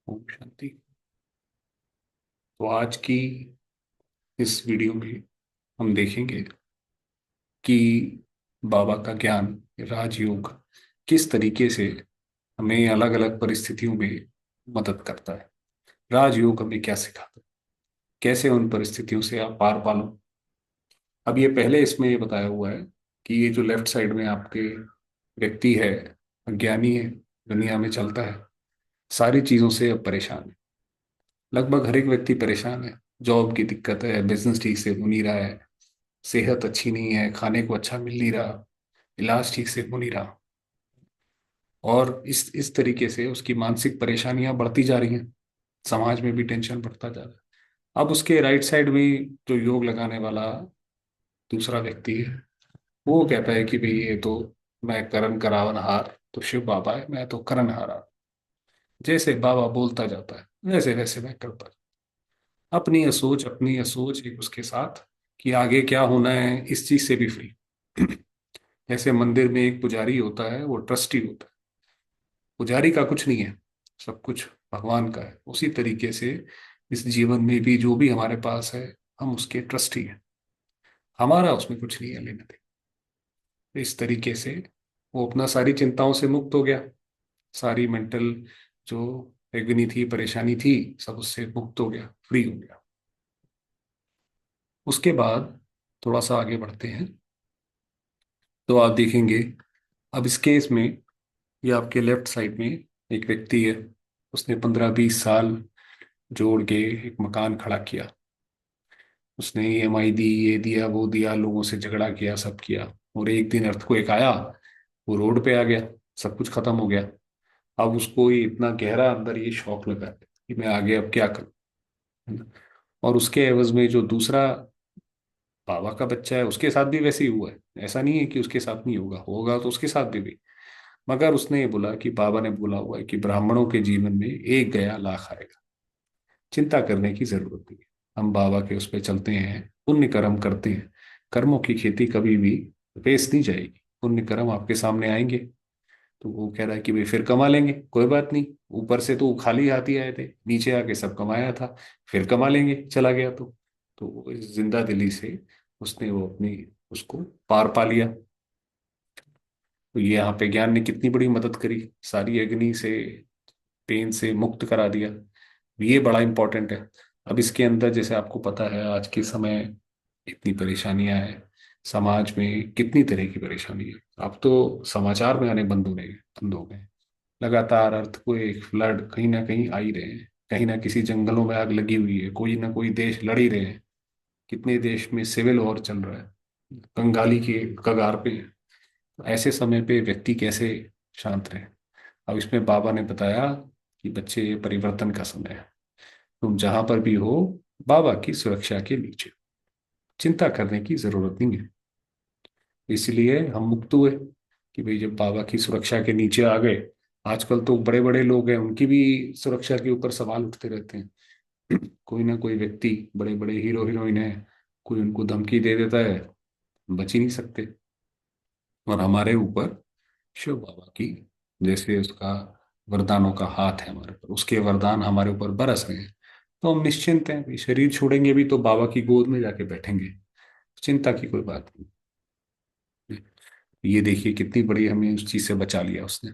ओम शांति। तो आज की इस वीडियो में हम देखेंगे कि बाबा का ज्ञान, राजयोग किस तरीके से हमें अलग अलग परिस्थितियों में मदद करता है। राजयोग हमें क्या सिखाता है, कैसे उन परिस्थितियों से आप पार पालो। अब ये पहले इसमें ये बताया हुआ है कि ये जो लेफ्ट साइड में आपके व्यक्ति है, अज्ञानी है, दुनिया में चलता है, सारी चीजों से अब परेशान है। लगभग हर एक व्यक्ति परेशान है। जॉब की दिक्कत है, बिजनेस ठीक से हो नहीं रहा है, सेहत अच्छी नहीं है, खाने को अच्छा मिल नहीं रहा, इलाज ठीक से हो नहीं रहा, और इस तरीके से उसकी मानसिक परेशानियां बढ़ती जा रही हैं। समाज में भी टेंशन बढ़ता जा रहा है। अब उसके राइट साइड में जो योग लगाने वाला दूसरा व्यक्ति है, वो कहता है कि भाई ये तो मैं करण करावनहार तो शिव बाबा है, मैं तो करणहारा। जैसे बाबा बोलता जाता है वैसे वैसे मैं करता जाता। अपनी ये सोच एक उसके साथ कि आगे क्या होना है, इस चीज से भी फ्री। जैसे मंदिर में एक पुजारी होता है, वो ट्रस्टी होता है। पुजारी का कुछ नहीं है, सब कुछ भगवान का है। उसी तरीके से इस जीवन में भी जो भी हमारे पास है, हम उसके ट्रस्टी हैं। हमारा उसमें कुछ नहीं है लेने देने। इस तरीके से वो अपना सारी चिंताओं से मुक्त हो गया। सारी मेंटल जो एग्नी थी, परेशानी थी, सब उससे मुक्त हो गया, फ्री हो गया। उसके बाद थोड़ा सा आगे बढ़ते हैं तो आप देखेंगे, अब इस केस में ये आपके लेफ्ट साइड में एक व्यक्ति है। उसने 15-20 साल जोड़ के एक मकान खड़ा किया। उसने ईएमआई दी, ये दिया वो दिया, लोगों से झगड़ा किया, सब किया। और एक दिन अर्थक्वेक आया, वो रोड पे आ गया, सब कुछ खत्म हो गया। अब उसको ये इतना गहरा अंदर ये शौक लगा है कि मैं आगे अब क्या करूं, है ना। और उसके एवज में जो दूसरा बाबा का बच्चा है, उसके साथ भी वैसे ही हुआ है। ऐसा नहीं है कि उसके साथ नहीं होगा, होगा तो उसके साथ भी। मगर उसने ये बोला कि बाबा ने बोला हुआ है कि ब्राह्मणों के जीवन में एक गया लाख आएगा, चिंता करने की जरूरत नहीं है। हम बाबा के उस पर चलते हैं, पुण्य कर्म करते हैं। कर्मों की खेती कभी भी वेस्ट नहीं जाएगी, पुण्य कर्म आपके सामने आएंगे। तो वो कह रहा है कि भाई फिर कमा लेंगे, कोई बात नहीं। ऊपर से तो खाली हाथ ही आए थे, नीचे आके सब कमाया था, फिर कमा लेंगे चला गया तो वो इस जिंदा दिली से उसने वो अपनी उसको पार पा लिया। तो ये यहाँ पे ज्ञान ने कितनी बड़ी मदद करी, सारी अग्नि से, पेन से मुक्त करा दिया। ये बड़ा इंपॉर्टेंट है। अब इसके अंदर जैसे आपको पता है, आज के समय इतनी परेशानियां हैं, समाज में कितनी तरह की परेशानी है। अब तो समाचार में आने बंद हो गए। लगातार अर्थक्वेक, फ्लड कहीं ना कहीं आ ही रहे हैं। कहीं ना किसी जंगलों में आग लगी हुई है, कोई ना कोई देश लड़ ही रहे हैं। कितने देश में सिविल वॉर चल रहा है, कंगाली के कगार पे है। तो ऐसे समय पे व्यक्ति कैसे शांत रहे। अब इसमें बाबा ने बताया कि बच्चे, ये परिवर्तन का समय है। तुम जहां पर भी हो, बाबा की सुरक्षा के नीचे, चिंता करने की जरूरत नहीं है। इसलिए हम मुक्त हुए कि भाई जब बाबा की सुरक्षा के नीचे आ गए। आजकल तो बड़े बड़े लोग हैं, उनकी भी सुरक्षा के ऊपर सवाल उठते रहते हैं। कोई ना कोई व्यक्ति, बड़े बड़े हीरो हीरोइन है, कोई उनको धमकी दे देता है, बच ही नहीं सकते। और हमारे ऊपर शिव बाबा की जैसे उसका वरदानों का हाथ है हमारे ऊपर, उसके वरदान हमारे ऊपर बरस रहे हैं। तो हम निश्चिंत हैं कि शरीर छोड़ेंगे भी तो बाबा की गोद में जाके बैठेंगे। चिंता की कोई बात नहीं। ये देखिए कितनी बड़ी हमें उस चीज से बचा लिया उसने।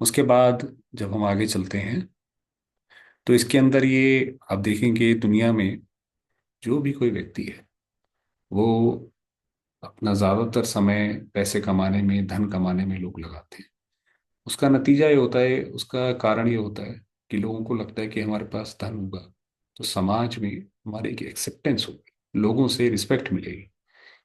उसके बाद जब हम आगे चलते हैं तो इसके अंदर ये आप देखेंगे, दुनिया में जो भी कोई व्यक्ति है, वो अपना ज्यादातर समय पैसे कमाने में, धन कमाने में लोग लगाते हैं। उसका नतीजा ये होता है, उसका कारण ये होता है कि लोगों को लगता है कि हमारे पास धन होगा तो समाज में हमारी एक एक्सेप्टेंस होगी, लोगों से रिस्पेक्ट मिलेगी।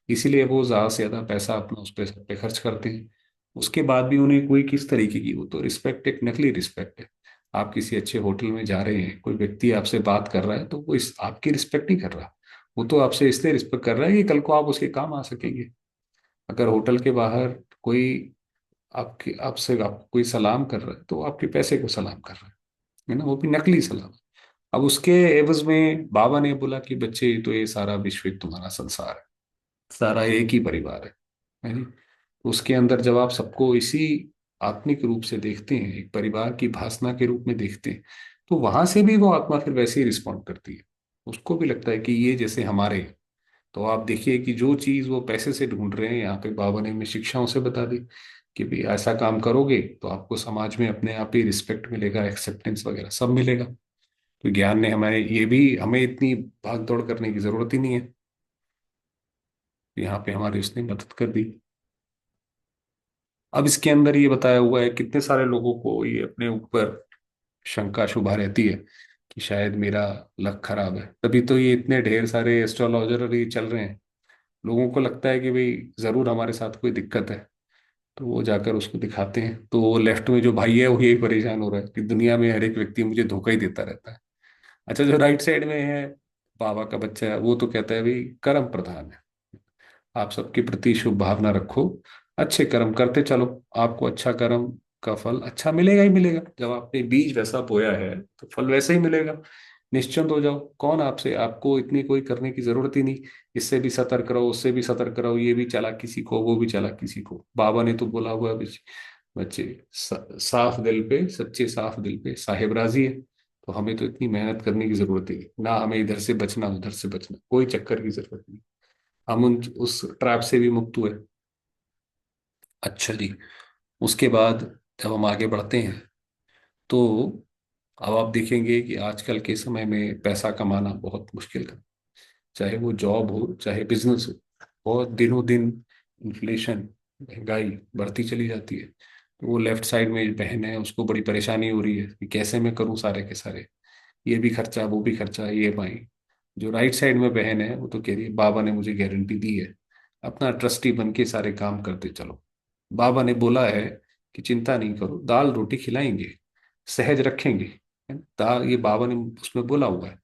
इसीलिए वो ज्यादा से ज्यादा पैसा अपना उस पे सब पे खर्च करते हैं। उसके बाद भी उन्हें कोई किस तरीके की, वो तो रिस्पेक्ट एक नकली रिस्पेक्ट है। आप किसी अच्छे होटल में जा रहे हैं, कोई व्यक्ति आपसे बात कर रहा है तो वो इस आपकी रिस्पेक्ट नहीं कर रहा। वो तो आपसे इसलिए रिस्पेक्ट कर रहा है कि कल को आप उसके काम आ सकेंगे। अगर होटल के बाहर कोई आपके आपसे आपको कोई सलाम कर रहा है तो वो आपके पैसे को सलाम कर रहा है ना, वो भी नकली सलाम। अब उसके एवज में बाबा ने बोला कि बच्चे, तो ये सारा विश्व एक तुम्हारा संसार है, सारा एक ही परिवार है नहीं। तो उसके अंदर जब आप सबको इसी आत्मिक रूप से देखते हैं, एक परिवार की भासना के रूप में देखते हैं, तो वहां से भी वो आत्मा फिर वैसे ही रिस्पॉन्ड करती है। उसको भी लगता है कि ये जैसे हमारे हैं। तो आप देखिए कि जो चीज वो पैसे से ढूंढ रहे हैं, यहाँ पे बाबा ने हमें शिक्षाओं से बता दी कि भाई ऐसा काम करोगे तो आपको समाज में अपने आप ही रिस्पेक्ट मिलेगा, एक्सेप्टेंस वगैरह सब मिलेगा। तो ज्ञान ने हमें ये भी, हमें इतनी भाग दौड़ करने की जरूरत ही नहीं है। यहाँ पे हमारी उसने मदद कर दी। अब इसके अंदर ये बताया हुआ है, कितने सारे लोगों को ये अपने ऊपर शंका शुभा रहती है कि शायद मेरा लक खराब है, तभी तो ये इतने ढेर सारे एस्ट्रोलॉजर और ये चल रहे हैं। लोगों को लगता है कि भाई जरूर हमारे साथ कोई दिक्कत है, तो वो जाकर उसको दिखाते हैं। तो वो लेफ्ट में जो भाई है वो यही परेशान हो रहा है कि दुनिया में हर एक व्यक्ति मुझे धोखा ही देता रहता है। अच्छा, जो राइट साइड में है, बाबा का बच्चा है, वो तो कहता है भाई कर्म प्रधान है, आप सबके प्रति शुभ भावना रखो, अच्छे कर्म करते चलो, आपको अच्छा कर्म का फल अच्छा मिलेगा ही मिलेगा। जब आपने बीज वैसा बोया है तो फल वैसे ही मिलेगा। निश्चिंत हो जाओ, कौन आपसे, आपको इतनी कोई करने की जरूरत ही नहीं। इससे भी सतर्क रहो, उससे भी सतर्क रहो, ये भी चला किसी को, वो भी चला किसी को। बाबा ने तो बोला हुआ है बच्चे, बच्चे साफ दिल पे, सच्चे साफ दिल पे साहिब राजी है। तो हमें तो इतनी मेहनत करने की जरूरत ही नहीं ना, हमें इधर से बचना उधर से बचना, कोई चक्कर की जरूरत नहीं। हम उन उस ट्रैप से भी मुक्त हुए। अच्छा जी, उसके बाद जब हम आगे बढ़ते हैं तो अब आप देखेंगे कि आजकल के समय में पैसा कमाना बहुत मुश्किल है। चाहे वो जॉब हो चाहे बिजनेस हो, बहुत दिनों दिन इन्फ्लेशन, महंगाई बढ़ती चली जाती है। तो वो लेफ्ट साइड में बहन है, उसको बड़ी परेशानी हो रही है कि कैसे मैं करूँ सारे के सारे, ये भी खर्चा वो भी खर्चा, ये भाई। जो राइट साइड में बहन है वो तो कह रही है बाबा ने मुझे गारंटी दी है, अपना ट्रस्टी बन के सारे काम करते चलो। बाबा ने बोला है कि चिंता नहीं करो, दाल रोटी खिलाएंगे, सहज रखेंगे, है ना? दाल, ये बाबा ने उसमें बोला हुआ है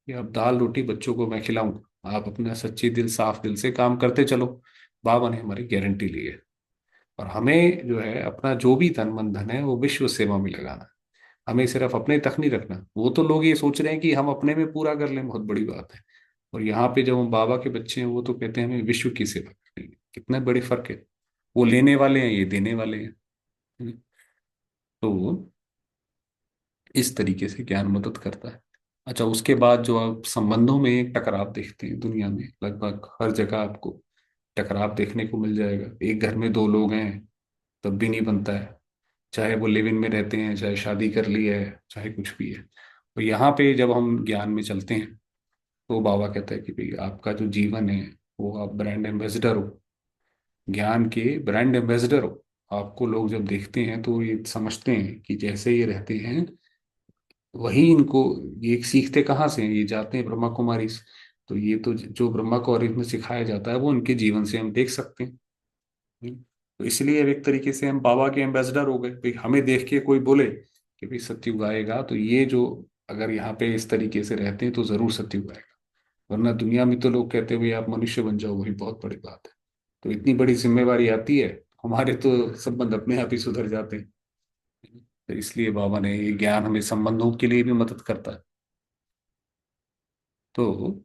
कि अब दाल रोटी बच्चों को मैं खिलाऊंगा, आप अपना सच्चे दिल साफ दिल से काम करते चलो। बाबा ने हमारी गारंटी ली है। और हमें जो है अपना जो भी तन मन धन है वो विश्व सेवा में लगाना है। हमें सिर्फ अपने तक नहीं रखना। वो तो लोग ये सोच रहे हैं कि हम अपने में पूरा कर लें, बहुत बड़ी बात है। और यहाँ पे जब हम बाबा के बच्चे हैं, वो तो कहते हैं हमें विश्व की सेवा करनी है। कितना बड़े फर्क है। वो लेने वाले हैं, ये देने वाले हैं। तो इस तरीके से ज्ञान मदद करता है। अच्छा, उसके बाद जो आप संबंधों में एक टकराव देखते हैं दुनिया में, लगभग हर जगह आपको टकराव देखने को मिल जाएगा। एक घर में दो लोग हैं तब भी नहीं बनता है, चाहे वो लिव इन में रहते हैं, चाहे शादी कर ली है, चाहे कुछ भी है। तो यहाँ पे जब हम ज्ञान में चलते हैं तो बाबा कहता है कि भाई आपका जो जीवन है वो आप ब्रांड एम्बेसडर हो, ज्ञान के ब्रांड एम्बेसडर हो। आपको लोग जब देखते हैं तो ये समझते हैं कि जैसे ये रहते हैं वही इनको, ये सीखते कहाँ से हैं, ये जाते हैं ब्रह्मा कुमारी से। तो ये तो जो ब्रह्मा कुमारी में सिखाया जाता है वो उनके जीवन से हम देख सकते हैं। तो इसलिए अब एक तरीके से हम बाबा के एम्बेसडर हो गए। भाई हमें देख के कोई बोले कि भाई सत्युग आएगा, तो ये जो अगर यहाँ पे इस तरीके से रहते हैं तो जरूर सत्युग आएगा। वरना दुनिया में तो लोग कहते हैं भाई आप मनुष्य बन जाओ, वही बहुत बड़ी बात है। तो इतनी बड़ी जिम्मेवारी आती है, हमारे तो संबंध अपने आप ही सुधर जाते हैं। तो इसलिए बाबा ने ये ज्ञान हमें संबंधों के लिए भी मदद करता है। तो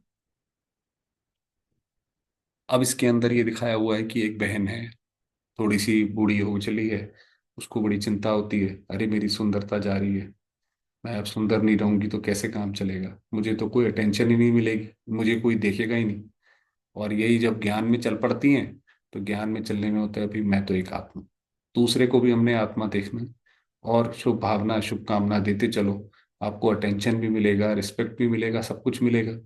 अब इसके अंदर ये दिखाया हुआ है कि एक बहन है, थोड़ी सी बूढ़ी हो चली है, उसको बड़ी चिंता होती है, अरे मेरी सुंदरता जा रही है, मैं अब सुंदर नहीं रहूंगी तो कैसे काम चलेगा, मुझे तो कोई अटेंशन ही नहीं मिलेगी, मुझे कोई देखेगा ही नहीं। और यही जब ज्ञान में चल पड़ती हैं, तो ज्ञान में चलने में होता है अभी मैं तो एक आत्मा, दूसरे को भी हमने आत्मा देखना। और शुभ भावना शुभकामना देते चलो, आपको अटेंशन भी मिलेगा, रिस्पेक्ट भी मिलेगा, सब कुछ मिलेगा।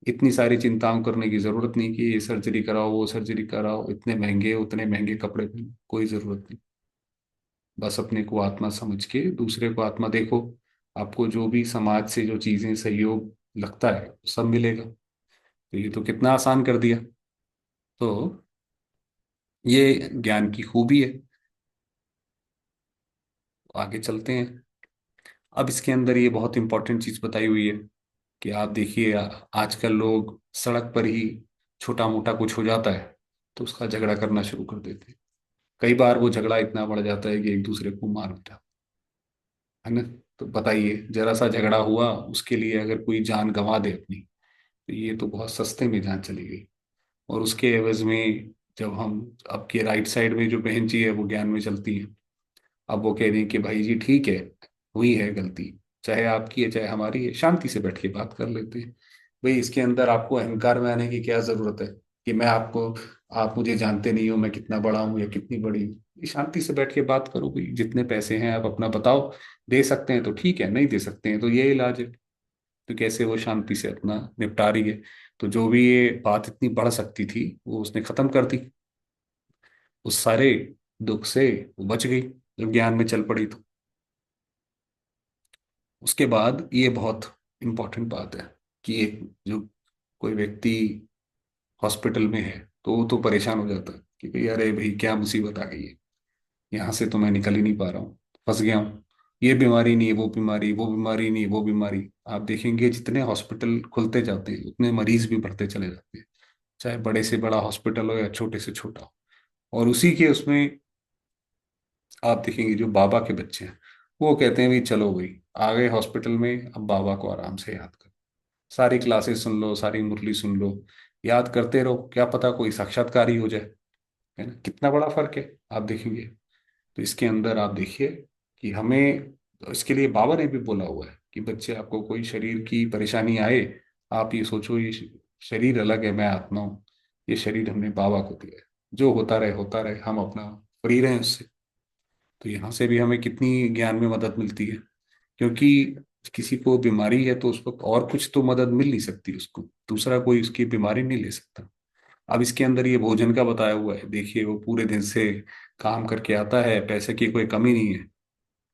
इतनी सारी चिंताओं करने की जरूरत नहीं कि ये सर्जरी कराओ वो सर्जरी कराओ, इतने महंगे उतने महंगे कपड़े पहनो, कोई जरूरत नहीं। बस अपने को आत्मा समझ के दूसरे को आत्मा देखो, आपको जो भी समाज से जो चीजें सहयोग लगता है वो सब मिलेगा। तो ये तो कितना आसान कर दिया। तो ये ज्ञान की खूबी है। आगे चलते हैं। अब इसके अंदर ये बहुत इंपॉर्टेंट चीज बताई हुई है कि आप देखिए आजकल लोग सड़क पर ही छोटा मोटा कुछ हो जाता है तो उसका झगड़ा करना शुरू कर देते हैं। कई बार वो झगड़ा इतना बढ़ जाता है कि एक दूसरे को मार बैठा, है ना? तो बताइए, जरा सा झगड़ा हुआ उसके लिए अगर कोई जान गंवा दे अपनी, तो ये तो बहुत सस्ते में जान चली गई। और उसके एवज में जब हम, अब के राइट साइड में जो बहन जी है वो ज्ञान में चलती है, अब वो कह रही है कि भाई जी ठीक है, हुई है गलती, चाहे आपकी है चाहे हमारी है, शांति से बैठ के बात कर लेते हैं। भाई इसके अंदर आपको अहंकार में आने की क्या जरूरत है कि मैं आपको, आप मुझे जानते नहीं हो मैं कितना बड़ा हूँ या कितनी बड़ी हूँ। ये शांति से बैठ के बात करो भाई, जितने पैसे हैं आप अपना बताओ, दे सकते हैं तो ठीक है, नहीं दे सकते हैं तो ये इलाज है। तो कैसे वो शांति से अपना निपटा रही है। तो जो भी ये बात इतनी बढ़ सकती थी वो उसने खत्म कर दी। उस सारे दुख से वो बच गई जब ज्ञान में चल पड़ी तो। उसके बाद ये बहुत इंपॉर्टेंट बात है कि एक जो कोई व्यक्ति हॉस्पिटल में है तो वो तो परेशान हो जाता है कि भाई अरे भाई क्या मुसीबत आ गई है, यहाँ से तो मैं निकल ही नहीं पा रहा हूँ, फंस गया हूँ। ये बीमारी नहीं, वो बीमारी, वो बीमारी नहीं, वो बीमारी। आप देखेंगे जितने हॉस्पिटल खुलते जाते हैं उतने मरीज भी बढ़ते चले जाते हैं, चाहे बड़े से बड़ा हॉस्पिटल हो या छोटे से छोटा हो। और उसी के उसमें आप देखेंगे जो बाबा के बच्चे हैं वो कहते हैं भाई चलो भाई आ गए हॉस्पिटल में, अब बाबा को आराम से याद करो, सारी क्लासेस सुन लो, सारी मुरली सुन लो, याद करते रहो, क्या पता कोई साक्षात्कार ही हो जाए। है ना, कितना बड़ा फर्क है आप देखेंगे। तो इसके अंदर आप देखिए कि हमें, तो इसके लिए बाबा ने भी बोला हुआ है कि बच्चे आपको कोई शरीर की परेशानी आए, आप ये सोचो ये शरीर अलग है, मैं आत्मा हूँ, ये शरीर हमने बाबा को दिया है, जो होता रहे हम अपना फ्री रहें उससे। तो यहाँ से भी हमें कितनी ज्ञान में मदद मिलती है, क्योंकि किसी को बीमारी है तो उस वक्त और कुछ तो मदद मिल नहीं सकती उसको, दूसरा कोई उसकी बीमारी नहीं ले सकता। अब इसके अंदर ये भोजन का बताया हुआ है, देखिए वो पूरे दिन से काम करके आता है, पैसे की कोई कमी नहीं है,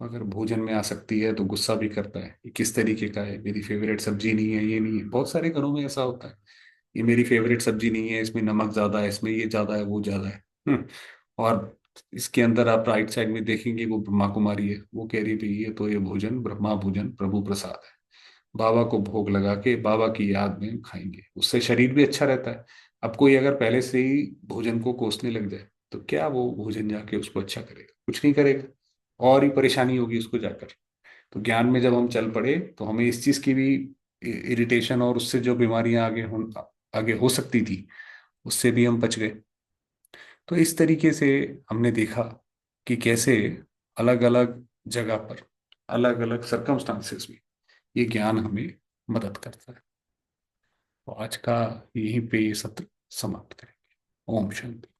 अगर भोजन में आ सकती है तो गुस्सा भी करता है, ये किस तरीके का है, मेरी फेवरेट सब्जी नहीं है, ये नहीं है। बहुत सारे घरों में ऐसा होता है, ये मेरी फेवरेट सब्जी नहीं है, इसमें नमक ज्यादा है, इसमें ये ज्यादा है, वो ज्यादा है। और इसके अंदर आप राइट साइड में देखेंगे वो ब्रह्मा कुमारी है, वो कह रही भाई ये तो ये भोजन ब्रह्मा भोजन प्रभु प्रसाद है, बाबा को भोग लगा के बाबा की याद में खाएंगे, उससे शरीर भी अच्छा रहता है। अब कोई अगर पहले से ही भोजन को कोसने लग जाए तो क्या वो भोजन जाके उसको अच्छा करेगा, कुछ नहीं करेगा, और ही परेशानी होगी उसको जाकर। तो ज्ञान में जब हम चल पड़े तो हमें इस चीज की भी इरिटेशन और उससे जो बीमारियां आगे हो सकती थी उससे भी हम बच गए। तो इस तरीके से हमने देखा कि कैसे अलग अलग जगह पर अलग अलग सरकमस्टांसेस में ये ज्ञान हमें मदद करता है। तो आज का यहीं पे ये सत्र समाप्त करें। ओम शांति।